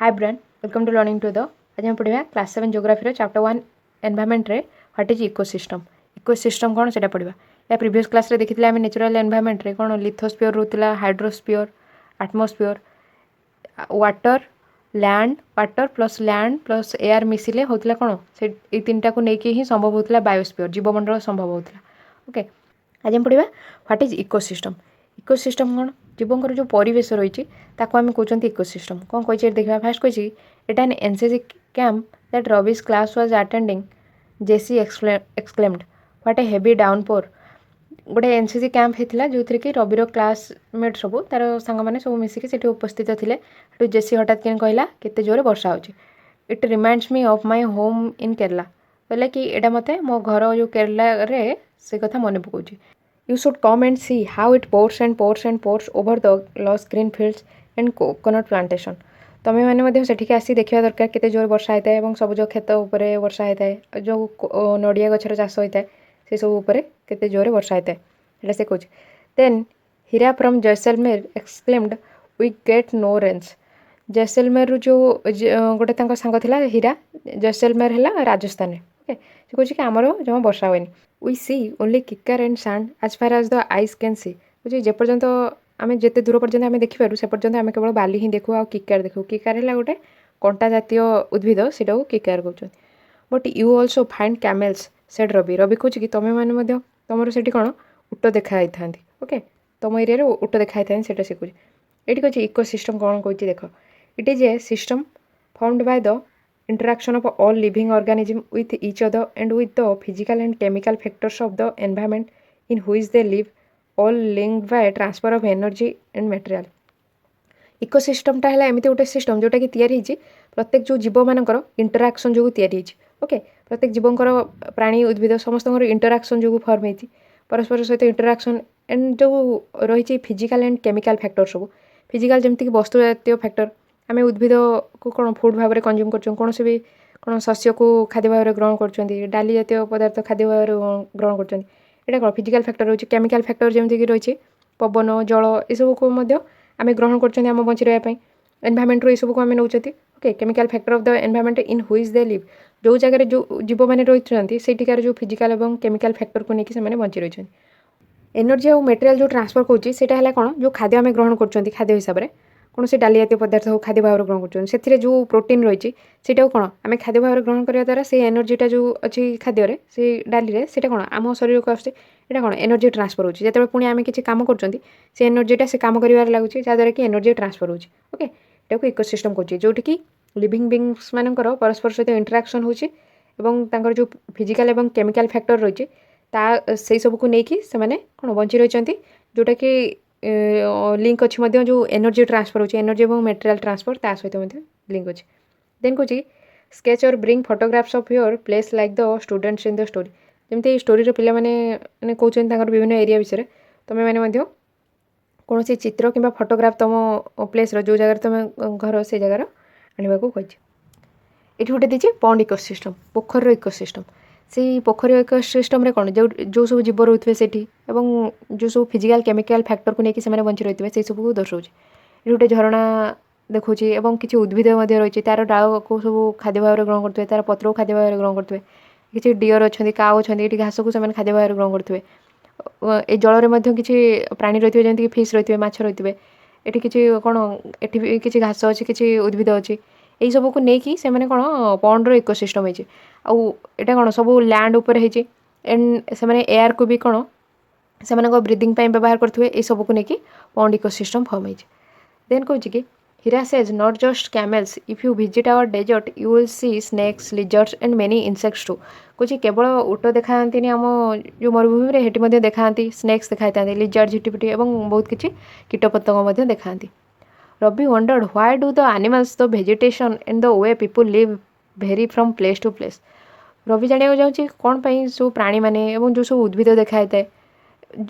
Hi brain welcome to learning to the आज हम पढ़ा क्लास 7 जियोग्राफी चैप्टर 1 एनवायरनमेंट रे व्हाट इज इकोसिस्टम कौन से पढ़ा या प्रीवियस क्लास रे देखी आम नेचुरल एनवायरनमेंट रे कौन लिथोस्फीयर रोला hydrosphere atmosphere water plus air मिसिले होता कौन से तीन टाक लेकिन ही संभव होता बायोस्फीयर जीवमंडल संभव होता ओके आज हम पढ़ा व्हाट इज इकोसिस्टम कौन जीवंकर जो परिवेश रही आम कहते इकोसिस्टम कौन कही देखा फास्ट कही एटा an NCC camp that Ravi's class was attending Jessie exclaimed what a heavy downpour गोटे एनसीसी कैंप होता जो थी कि रविर क्लासमेट सब तार सांग मैंने सब मिसिकी उपस्थित थे जेसी हठात कि कहला केते जोरे वर्षा होची it reminds me of my home in Kerala बोले कि एटा मते मो घर जो केरला रे से कथा मन पकाउची You should come and see how it pours over the lush green fields and coconut plantation. तमें मैंने सेठिक आसी देखा दरकार केते जोर वर्षा होता है सबुज खेत उपर वर्षा होता है जो नड़िया गछर चाष होता है से सब उपर केते जोर वर्षा होता है से कह then Heera from Jaisalmer exclaimed we get no rains Jaisalmer जो गोटे सांग थिला हीरा जैसलमेर है राजस्थान ओके से कहे कि आमर जमा वर्षा हुए we see only kikar and sand as far as the eyes can see बुझे जेपर्यंत आम जिते दूर पर्यंत आम देखिपारू से पर्यंत आम केवल बाली ही देखू आ किकार देखू किकार है गोटे कंटा जातीय उद्भिद सेटा किकार कहते but you also find camels said Ravi कहे कि तुम्हें मैंने तुम से कौन उट देखाई था ओके तुम एरिया उट देखाई था से शिखुच ये कहे इकोसिस्टम कौन कहे देख it is A system formed by the interaction of all living organisms with each other and with the physical and chemical factors of the environment in which they live, all linked by transfer of energy and material. इकोसिस्टमटा है एमती गोटे system जोटा कि तैयारी प्रत्येक जो जीव मानकर इंटराक्शन जो तैयारी ओके प्रत्येक जीवंकर प्राणी उद्भिद समस्त इंटराक्शन जो फर्म होती परस्पर सहित इंटराक्शन एंड जो रही फिजिकल एंड केमिकल फैक्टर सब फिजिकल जमीक वस्तु जातीय फैक्टर आम उद्भिद को कौन फुड भाव में कंज्यूम कर कौन भी कौन शस्य को खाद्य भाव में ग्रहण कर डाली जातीय पदार्थ खाद्य भाव में ग्रहण कर कौन फिजिकल फैक्टर रही केमिकल फैक्टर जमीक रही पवन जल यू को आम ग्रहण कर बची रहा एनवायरनमेंट रू सब को आम नौ okay chemical factor of the environment in which they live जो जगह जो जीव मैंने रही सेठिकार जो फिजिकल और केमिकल फैक्टर को लेकिन बची रही एनर्जी और मटेरियल जो ट्रांसफर होता कौन जो खाद्य आम ग्रहण कर खाद्य हिसाब से कौन से डाली जातीय पदार्थ हो खाद्य भाव में ग्रहण कर जो प्रोटीन रही है कौन आम खाद्य भाव में ग्रहण करने द्वारा से एनर्जीटा जो अच्छी खाद्य से डाली से कौन आम शरीर को आसे कौन एनर्जी ट्रांसफर होती है जो पुणी आम किसी कम कर एनर्जीटा से कम कर लगुच जहाँद्वारा कि एनर्जी ट्रांसफर होती ओके यहाँ इकोसिस्टम कहूँ जोटि कि लिविंग बींग्स मानकर परस्पर सहित इंटराक्शन हो जो फिजिकल और केमिकल फैक्टर रही है से सबको लेकिन से कौन बची रही जोटा कि लिंक अच्छी जो एनर्जी ट्रांसफर होची एनर्जी और मटेरियल ट्रांसफर ता सहित लिंक अच्छी देन कौन स्केच और bring photographs of your place like the students in the story जमी स्टोरी पे मैंने कहते विभिन्न एरिया विषय तुम मैंने कौन सी चित्र कि फोटोग्राफ तुम प्लेस जो जगह तुम घर से जगार आने को कही ये गोटे दीजिए पॉन्ड इकोसिस्टम पोखर इकोसिस्टम से पोखरी इकोसिस्टम कौन जो सब जीव रोथे से जो सब फिजिकल केमिकल फैक्टर को लेकिन बची रही है से सब को दर्शाऊँ ये गोटे झरणा देखा किसी उद्भिद रही तार डाल को सब खाद्य भाव में ग्रहण करेंगे तार पत्र को खाद्य भाव में ग्रहण करेंगे किसी डियर अच्छा काउ अच्छा ये घास को खाद्य भाव में ग्रहण करेंगे ये जल में किसी प्राणी रही है जमीक फिश रही है माछ रही है ये किसी कौन ये किसी घास अच्छी किसी उद्भिद अच्छी यही सब को लेकिन से कौन पॉन्डर इकोसिस्टम होती आटा कौन सब लैंड उपर होती एंड से एयर को भी कौन से ब्रीदिंग व्यवहार करेंगे ये सब को लेकिन पॉन्ड इकोसिस्टम फॉर्म होती देन कौन कि Hira says not just camels if you visit our desert you will see snakes lizards and many insects टू कहे केवल उट देखा आम जो मरुभूमि में हेटी देखा स्नेक्स देखा था लिजर्ट झिटिपिटी और बहुत किसी कीटपतंग देखा Ravi wondered why do the animals the vegetation and the way people live vary from place to place Ravi जाना चाहिए कौन पर सब प्राणी मैंने जो सब उद्भिद देखा था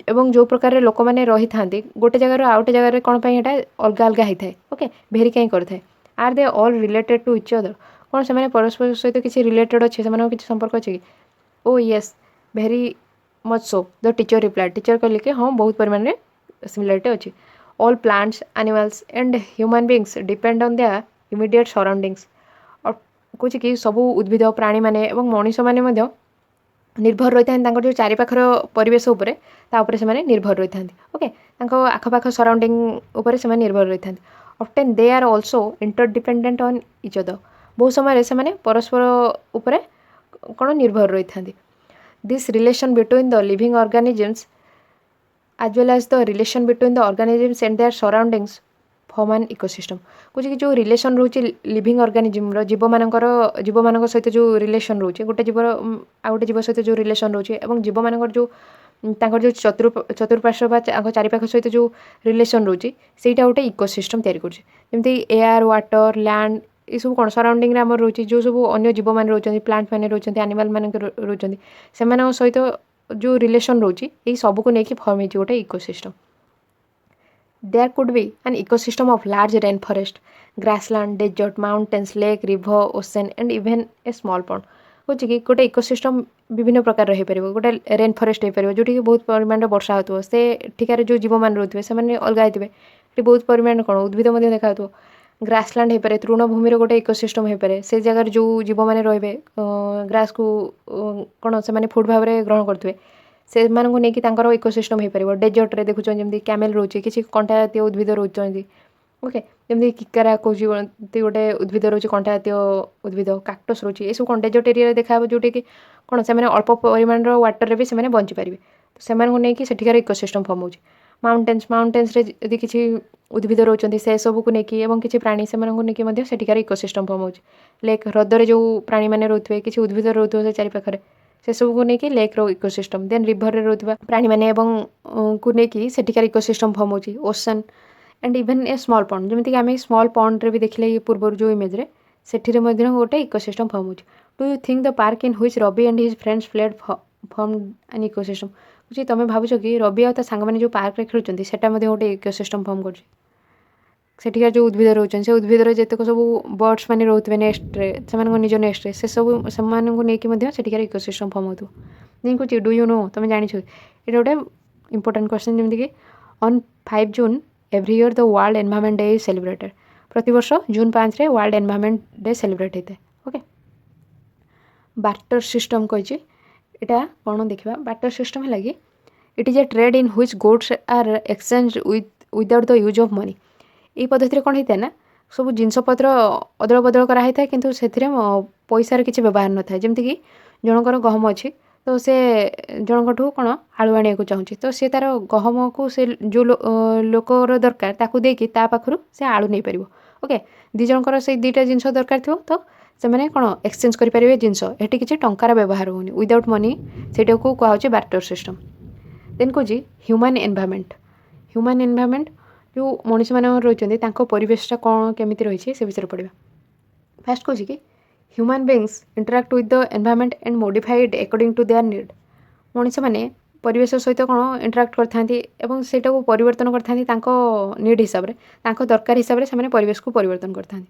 एवं जो प्रकार लोक मैंने रही था गोटे जगार आउ गोटे जगह कौन पर अलग अलग होता है ओके भेरी कहीं करता are they all related to each other कौन से परस्पर सहित किसी रिलेटेड अच्छे से किसी संपर्क अच्छे कि oh yes very much so the teacher replied teacher कहले कि हाँ बहुत परिमाण में सिमिलारिटी अच्छी all plants animals and human beings depend on their immediate surroundings और कौच कि सबू उद्भिद प्राणी मैंने मनीष मैंने निर्भर रही था जो चारिपाखर परिवेश उपरे से निर्भर रही था ओके आखपाख सराउंडिंग उपर से निर्भर रही था often they are also interdependent on each other बहुत समय से परस्पर उपरे कौन निर्भर रही था this relation between the living organisms as well as the relation between the organisms and their surroundings form an ecosystem कुछ कि जो रिलेशन रोचे लिविंग ऑर्गेनिज्म जीव मान सहित जो रिलेशन रोचे गोटे जीवर आ गोटे जीव सहित जो रिलेशन रोचे और जीव मान जो जो चतुर्पार्श्व चारिपाख सहित जो रिलेशन रोचे सेटा गोटे इकोसिस्टम तैयारी करमती एयर वाटर लैंड ये सब कौन सराउंडिंग आम रोचे जो सब अन्य जीव मैंने रोच प्लांट मैंने रोच एनिमल मान रोच से सहित जो रिलेशन रोची यही सब को लेकिन फॉर्म हो गोटे ecosystem there could be an ecosystem of large rainforest grassland desert mountains lake river ocean and even a small pond कौच कि गोटे इकोसिस्टम विभिन्न प्रकार रही पार गोटे रेन फॉरेस्ट हो पार जो बहुत परिमाण वर्षा हो से ठिकार जो जीव मान रोथे से अलग होते बहुत परिमाण कौन उद्भिद देखा ग्रासलैंड हो पारे तृणभूमि गोटे इकोसिस्टम हो पारे से जगह जो जीव मैंने रे ग्रास को कौन से फूड भाव में ग्रहण करेंगे से नहीं इकोसिस्टम हो पार डेजर्ट रे देखुं जमी कैमेल रोचे किसी कंटा जातीय उद्भिद रोच ओके जमी किकारा कौच गोटे उद्भिद रोचे कंटा जातीय उद्भिद काक्टस रोचे ये सब कौन डेजर्ट एरिया देखा जोटे कि कौन से अल्प परिमाण वाटर भी से बंची पारे तो से सेठिकार इकोसिस्टम फॉर्म हो माउंटेन्स रे यदि किसी उद्भिद रोचंती से सब को लेकिन किसी प्राणी से सेठिकार इकोसिस्टम फॉर्म हो लेक ह्रदरे जो प्राणी मैंने रोथे किसी उद्भिद रोथे से चारिपाखे से सब को लेकिन लेक रो इकोसिस्टम देन रिवर रे रोथिबा प्राणी मैंने को लेकिन सेठिकार इकोसिस्टम फॉर्म हो ocean and even a small pond जमीक आम स्मॉल पॉन्ड रे भी देखले पूर्व जो इमेज रे सेठी गोटे इकोसिस्टम फॉर्म हो do you think the park in which Ravi and his friends played form an ecosystem कुछ तुम भावुच कि रवि आ सांग मैंने जो पार्क रे खेलुंट से गोटे इकोसिस्टम फॉर्म कर सेठिकार जो उद्भिद रोचन से उद्भिद जितक सब बर्ड्स मैंने रोथे नेस्ट से निज नेस्ट से सब से सेठिकार इकोसिस्टम फॉर्म हो नहीं कुछ डू यू नो तुम जान ये गोटे इंपोर्टेंट क्वेश्चन जमीक on 5 June every year the world environment day is celebrated प्रति वर्ष जून 5 वर्ल्ड एनवायरनमेंट डे सेलिब्रेट होता है ओके बार्टर सिस्टम कही यहाँ कौन देखा बार्टर सिस्टम है कि it is a trade in which goods are exchange without the use of money ये पद्धति कौन होता है ना सब जिनपतर अदल बदल कराई था किंतु से पैसार किसी व्यवहार न था जमीक जनकर गहम अच्छी तो से जनकठू कौन आलू आने को चाहूँगी तो सी तार गहम को से जो लोकर दरकार ताकू देकी ता पाखरु से आलू नहीं पार ओके दी जनकर से दुईटा जिनस दरकार थो तो से कौन एक्सचेंज करेंगे जिनस ये किसी टंकार व्यवहार होनी विदाउट मनी से कहुचे बार्टर सिस्टम देन कौच ह्यूमन एनवायरनमेंट जो मनीष मैंने रही परिवेशटा कौन केमी रही से विषय पढ़ा फास्ट कौच कि human beings interact with the environment and modify it according to their need Manish मैंने परिवेश सहित कौन इंटराक्ट करते सेटा को परिवर्तन करते नीड हिसाब से दरकार हिसाब से परिवेश को परिवर्तन करते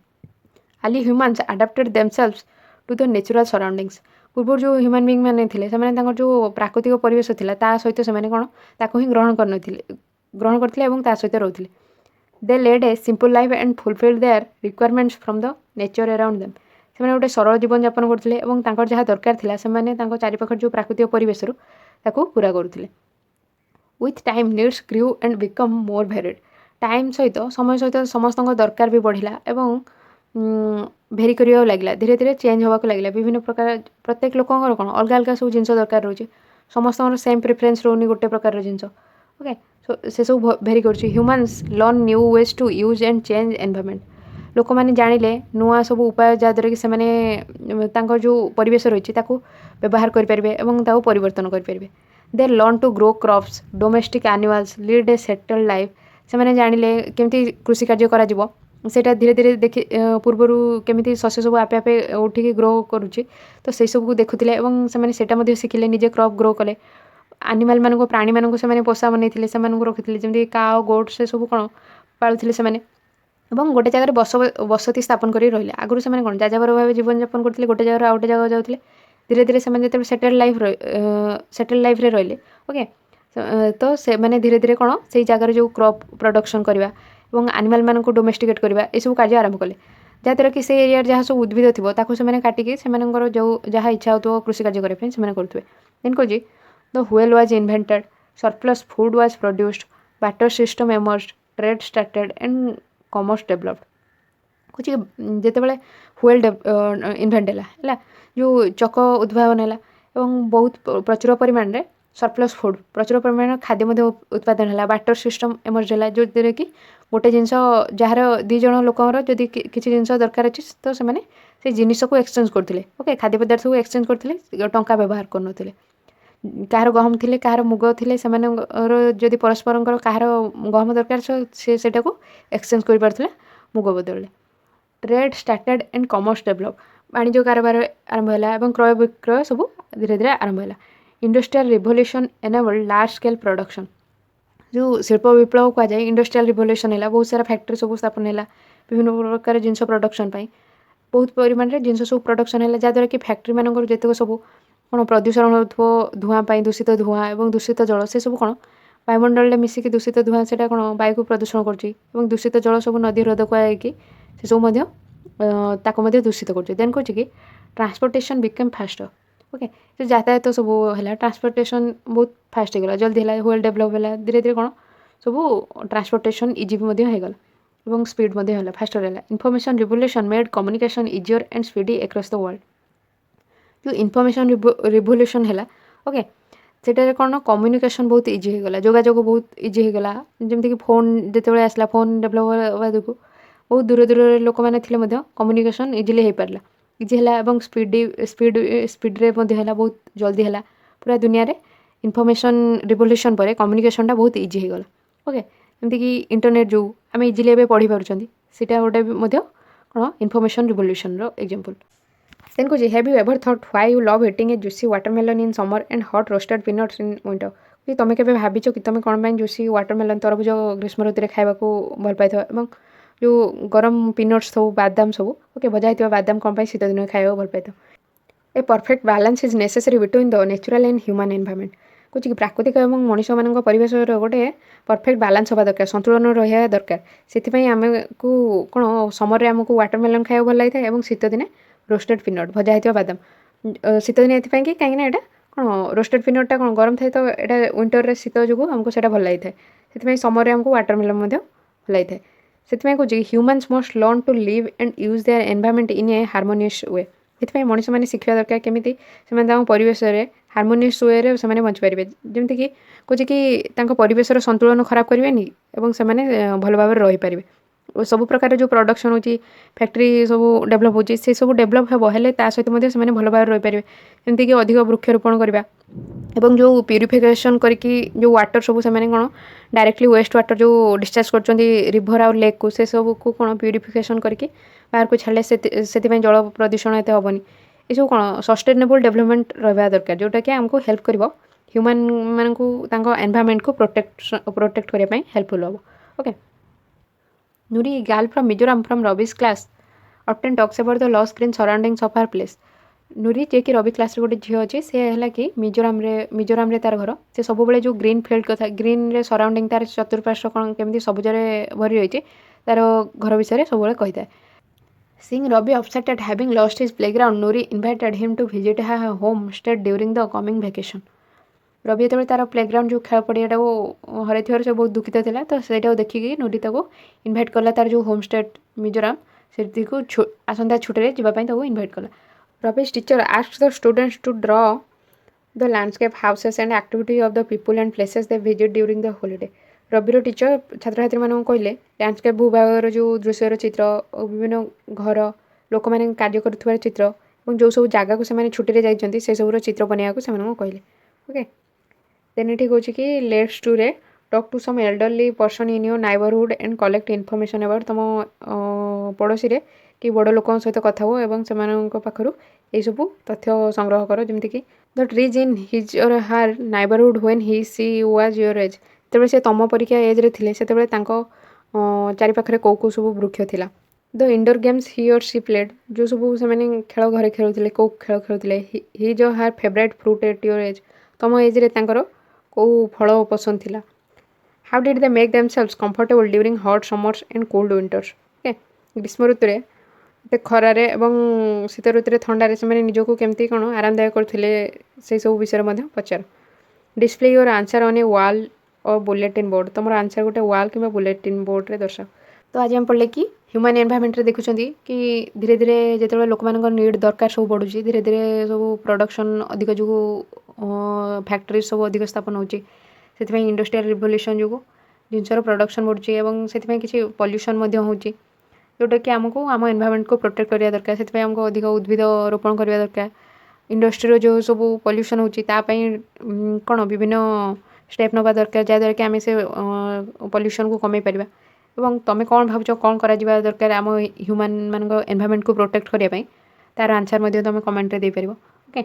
आली humans adapted themselves to the natural surroundings पूर्व जो ह्यूमन बीइंग मैंने थे से जो प्राकृतिक परिवेश था सहित से कौन ताको ही ग्रहण करते सहित रोते they led a simple life and fulfil their requirements from the nature around them से गोटे सरल जीवन यापन करते जहाँ दरकार था से चारिपाख जो प्राकृतिक परिवेश पूरा करुले with time needs grew and become more varied time सहित समय सहित समस्त दरकार भी बढ़ला एवं भेरी करने लगे धीरे धीरे चेंज होगा लगे विभिन्न प्रकार प्रत्येक लोकर कौन अलग अलग सब जिन दरकार रोचे समस्त सेम प्रिफरेन्स रोनी गोटे प्रकार जिनस ओके सो से सब भेरी कर humans learn new ways to use and change environment लोक मैंने जानिले नुआ सब उपाय जहाँद्वारा कि से जो परिवेश रही व्यवहार करें परिवर्तन करें they learn to grow crops domestic animals lead a settle life से जानिले केमती कृषि कार्य करा सेटा धीरे धीरे देखि पूर्वर केमी शस्य सब आपे आपे उठिक ग्रो करुच्ची तो से सब को देखुले से शिखिले निजे क्रॉप ग्रो कले एनिमल मान प्राणी मान से पोषा बनई से रखी जमी काओ गोट से सब कौन पालुले से गोटे जगह बसती स्थापन कर रही आगुरी से कौन जाजाबर भाव जीवन यापन करते गोटे जगह आउटे जगह जाते धीरे धीरे से जो सेटल लाइफ रही ओके तो से धीरे धीरे कौन से जगार जो क्रॉप प्रोडक्शन करवा एनिमल मान को डोमेस्टिकेट करवा ये सब कार्य आरंभ कले जहाँद्वारा कि से एरिया जहाँ सब उद्भिद थी से काटिकी से जो जहाँ इच्छा हो कृषि कार्य करने से करुवे। देन कौन the whale was invented, surplus food was produced, barter system emerged, trade started and commerce developed. कुछ जितेबाला व्हेल इन्वेंट है जो चक उद्भावन है बहुत प्रचुर परिमाण में सरप्लस फूड प्रचुर परिमाण खाद्य उत्पादन है, बाटर सिस्टम एमर्ज है जो कि गोटे जिनस जार दीज लोकर जदि किसी जिन दरकार अच्छी तो से जिनस को एक्सचेंज करते ओके खाद्य पदार्थ को एक्सचेंज करते टंका व्यवहार करते कहार गहम थे कहार मुग थे जदि परस्पर कहार गहम दरकार से एक्सचेंज कर पार्थिले मुग बदल। Trade started and commerce develop वाणिज्य कारोबार आरंभ है और क्रय विक्रय सब धीरे धीरे आरंभ है। Industrial revolution enabled large scale production जो शिल्प विप्लव कहुए इंडस्ट्रियल रिवोल्यूशन है बहुत सारा फैक्ट्री सब स्थापन है विभिन्न प्रकार जिनस प्रोडक्शन बहुत परिमाण में जिनस सब प्रोडक्शन है जहाँद्वारा कि फैक्ट्री मानक जितक सब कौन प्रदूषण हो धूआं दूषित धूआं और दूषित जल से सब कौन वायुमंडल में मिसिक दूषित धूआं से कौन वायु को प्रदूषण कर दूषित जल सब नदी ह्रद कहुए से सब दूषित कर। देन कौन कि ट्रांसपोर्टेशन बिकम फास्ट ओके जो यातायात सब है ट्रांसपोर्टेशन बहुत फास्ट होगा जल्दी है व्हेल डेवलप है धीरे धीरे कौन सब ट्रांसपोर्टेशन इजी भी होगा और स्पीड है फास्टर है। Information revolution made communication easier and speedy across the world जो इनफॉरमेशन रिवोल्यूशन है ओके सेटारे कौन कम्युनिकेशन बहुत इजी होगा जोगाजोग बहुत इजी होगा जमीक फोन जिते आसला फोन डेवलप होगा देखो बहुत दूर दूर लोक मैंने कम्युनिकेशन इजिली हो पारा इजी है स्पीड्रे बहुत जल्दी है पूरा दुनिया रे इनफॉरमेशन रिवोल्यूशन पर कम्युनिकेशनटा बहुत इजी होगा ओके जमीक इंटरनेट जो आम इजिली एवं पढ़ी पार्टी सीटा गोटे कौन इनफॉरमेशन रिवोल्यूशन रो एग्जांपल। देन कौन have you ever thought why you love eating A juicy watermelon in summer and hot roasted peanuts in winter कि तुम केबे भाविच कि तुम कौन पाई जूसी वाटरमेलन तरबुज ग्रीष्म ऋतु खावा भल पाई और जो गरम पीनट्स सब बादाम सब ओके भजा होता बादाम कौन पाई शीत दिन खावा भल पाई। A perfect balance is necessary between the natural and human environment कुछ प्राकृतिक और मनुष्य मान परिवेश गोटे परफेक्ट बैलेंस होगा दरकार संतुलन रहा दरकार से आम को कौन समर आमको वाटरमेलन खावा भल लगी था शीत दिने रोस्टेड पीनट भजा होता बादाम शीत दिन ये कहीं यहाँ कौन रोस्टेड पीनटा कौन गरम थाए तो यहाँ विंटर शीत जो आमको से भल लगी था से समर आमको वाटरमेलन भल लगी था से कौन humans must learn to live and use their environment in a harmonious way ये मनीष मैंने शिखा दरकार केमी से परिवेश हार्मोनियस वे से बंची पारे जमीक कौच कि परिवेश संतुलन खराब करेंगे और से भल भाव रही पारे सब प्रकार जो प्रोडक्शन होची फैक्ट्री सब डेवलप होची से सब डेवलप हे हेले ता सहित से भल भाव रही पारे जमीक अधिक वृक्षरोपण करवा एवं जो प्यूरिफिकेशन करके जो वाटर सब से कौन डायरेक्टली वेस्ट वाटर जो डिस्चार्ज कर रिभर आउ लेक को से सब को कौन प्यूरिफिकेशन करके बाहर को छाड़े से जल प्रदूषण एत हेनी ये सब कौन सस्टेनेबल डेवलपमेंट रहा दरकार जोटा कि आमको हेल्प कर ह्यूमन मान को एनवायरनमेंट को प्रोटेक्ट करने हेल्पफुल हम okay. Nuri, a girl from Mizoram from Ravi's class, often talks about the lost green surroundings of her place. नूरी जे कि रवि क्लास गोटे झील अच्छे से है कि मिजोराम तार घर से सब जो ग्रीन फिल्ड कथा ग्रीन रे सराउंडिंग तार चतुर्पार्श्व कौन केमी सबुजरे भरी रही तार घर विषय सब कही था। Seeing Ravi upset at having lost his playground, Nuri invited him to visit her home stayed during the coming vacation. Ravi जो तार प्लेग्राउंड जो खेल पड़ियाटा को हर से बहुत दुखित था तो से देखिकी नूरी इनभाइट कला तार जो होम स्टे मिजोराम से आसंता छुट्टी जावाई इनभाइट कला। रवि's teacher asked the students to draw the landscape, houses and activity of the people and places they visit during the holiday. रविर टीचर छात्र छात्री मानक कहले लैंडस्केप भूभाग जो दृश्यर चित्र और विभिन्न घर लोक मैंने कार्य करुवा चित्र और जो सब जगह को से छुट्टी जाइए से सब चित्र बनवाक कहले ओके। देन ये कौच कि लेट्स टू रे talk to some elderly person in your neighbourhood and collect information about तुम पड़ोसी रे कि बड़ लोक सहित कथा हो और से पाखु ये सब तथ्य संग्रह कर जमीक द ट्रीज इन हिज और हार neighbourhood when he she was your age जो से तुम परीक्षा एज्रे थे से चारिपाखे कौ कौ सब वृक्ष थिला। द इंडोर गेम्स ही और सी प्लेड जो सब से खेल घरे खेलुले कौ खेल खेलुले ही जो हार favourite fruit at your age तुम एज्रे कौ फल पसंद थिला। How did they make themselves comfortable during hot summers and cold winters okay ग्रीष्म ऋतु ଏତେ ଖରାରେ ଏବଂ ଶୀତ ଋତୁରେ ଥଣ୍ଡାରେ ସେମାନେ ନିଜକୁ କେମିତି କ'ଣ ଆରାମଦାୟକ କରୁଥିଲେ ସେସବୁ ବିଷୟରେ ମଧ୍ୟ ପଚାର। Display your answer on a wall O bulletin board. ତୁମର ଆନ୍ସର୍ ଗୋଟେ ୱାଲ୍ କିମ୍ବା ବୁଲେଟିନ୍ ବୋର୍ଡ଼ରେ ଦର୍ଶାଅ। ତ ଆଜି ଆମେ ପଢ଼ିଲେ କି ହ୍ୟୁମାନ୍ ଏନ୍ଭାयरमेंटରେ ଦେଖୁଛନ୍ତି कि ଧୀରେ ଧୀରେ ଯେତେବେଳେ ଲୋକମାନଙ୍କ ନିଡ୍ ଦରକାର ସବୁ ବଢ଼ୁଛି, ଧୀରେ ଧୀରେ ସବୁ ପ୍ରଡକ୍ସନ୍ ଅଧିକ ଯୋଗୁଁ ଫ୍ୟାକ୍ଟ୍ରି ସବୁ ଅଧିକ ସ୍ଥାପନ ହେଉଛି, ସେଥିପାଇଁ ଇଣ୍ଡଷ୍ଟ୍ରିଆଲ ରିଭଲ୍ୟୁସନ୍ ଯୋଗୁଁ ଜିନିଷର ପ୍ରଡକ୍ସନ୍ ବଢ଼ୁଛି ଏବଂ ସେଥିପାଇଁ କିଛି ପଲ୍ୟୁସନ୍ ମଧ୍ୟ ହେଉଛି, ଯେଉଁଟାକି ଆମକୁ ଆମ ଏନ୍ଭାयरमेंटକୁ ପ୍ରୋଟେକ୍ଟ କରିବା ଦରକାର। ସେଥିପାଇଁ ଆମକୁ ଅଧିକ ଉଦ୍ଭିଦ ରୋପଣ କରିବା ଦରକାର। ଇଣ୍ଡଷ୍ଟ୍ରିର ଯେଉଁ ସବୁ ପଲ୍ୟୁସନ୍ ହେଉଛି ତା ପାଇଁ କ'ଣ ବିଭିନ୍ନ ଷ୍ଟେପ୍ ନେବା ଦରକାର, ଯାହାଦ୍ୱାରା କି ଆମେ ସେ ପଲ୍ୟୁସନ୍କୁ କମାଇ ପାରିବା। ଏବଂ ତୁମେ କ'ଣ ଭାବୁଛ କ'ଣ କରାଯିବା ଦରକାର ଆମ ହ୍ୟୁମାନ୍ ମାନଙ୍କ ଏନ୍ଭାयरमेंटକୁ ପ୍ରୋଟେକ୍ଟ କରିବା ପାଇଁ, ତା'ର ଆନ୍ସର୍ ମଧ୍ୟ ତୁମେ କମେଣ୍ଟରେ ଦେଇପାରିବ। ଓକେ।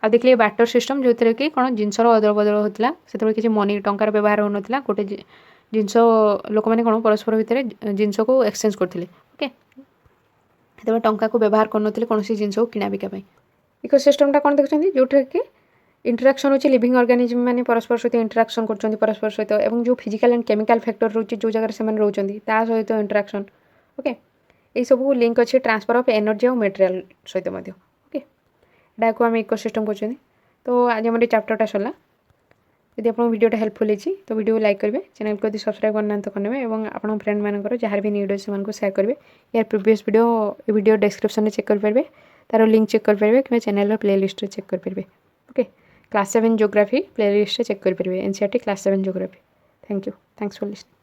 ଆଉ ଦେଖିଲେ ବାର୍ଟର ସିଷ୍ଟମ୍, ଯେଉଁଥିରେ କି କ'ଣ ଜିନିଷର ଅଦଳ ବଦଳ ହେଉଥିଲା, ସେତେବେଳେ କିଛି ମନି ଟଙ୍କାର ବ୍ୟବହାର ହେଉନଥିଲା। ଗୋଟେ ଜିନିଷ ଲୋକମାନେ କ'ଣ ପରସ୍ପର ଭିତରେ ଜିନିଷକୁ ଏକ୍ସଚେଞ୍ଜ କରୁଥିଲେ। ଓକେ। ସେତେବେଳେ ଟଙ୍କାକୁ ବ୍ୟବହାର କରୁନଥିଲେ କୌଣସି ଜିନିଷକୁ କିଣାବିକା ପାଇଁ। ଇକୋସିଷ୍ଟମ୍ଟା କ'ଣ ଦେଖୁଛନ୍ତି, ଯେଉଁଥିରେ କି इंटराक्शन होची लिविंग ऑर्गेनिज्म माने परस्पर सहित इंटराक्शन करछन्ती परस्पर सहित, एवं जो फिजिकल एंड केमिकल फैक्टर रहउची जो जगह से रहउचंती ता सहित इंटराक्शन। ओके, ए सब लिंक अच्छे ट्रांसफर ऑफ एनर्जी और मटेरियल सहित मध्य। ओके, एटा को हम इकोसिस्टम कहछन्ती। तो आज हमर चैप्टरटा सरला। यदि आपन वीडियोटा हेल्पफुल हेची तो वीडियो लाइक करेंगे, चैनल को यदि सब्सक्राइब करना तो करने और आपन फ्रेंड मानकर जहाँ भी नीड अच्छे से शेयर करेंगे। यार प्रीवियस वीडियो डिस्क्रिप्शन में चेक कर तार लिंक चेक करेंगे कि चैनल प्लेलिस्ट चेक करेंगे। Okay, class 7 geography playlist check करेंगे, NCERT class 7 geography. Thank you, thanks for listening.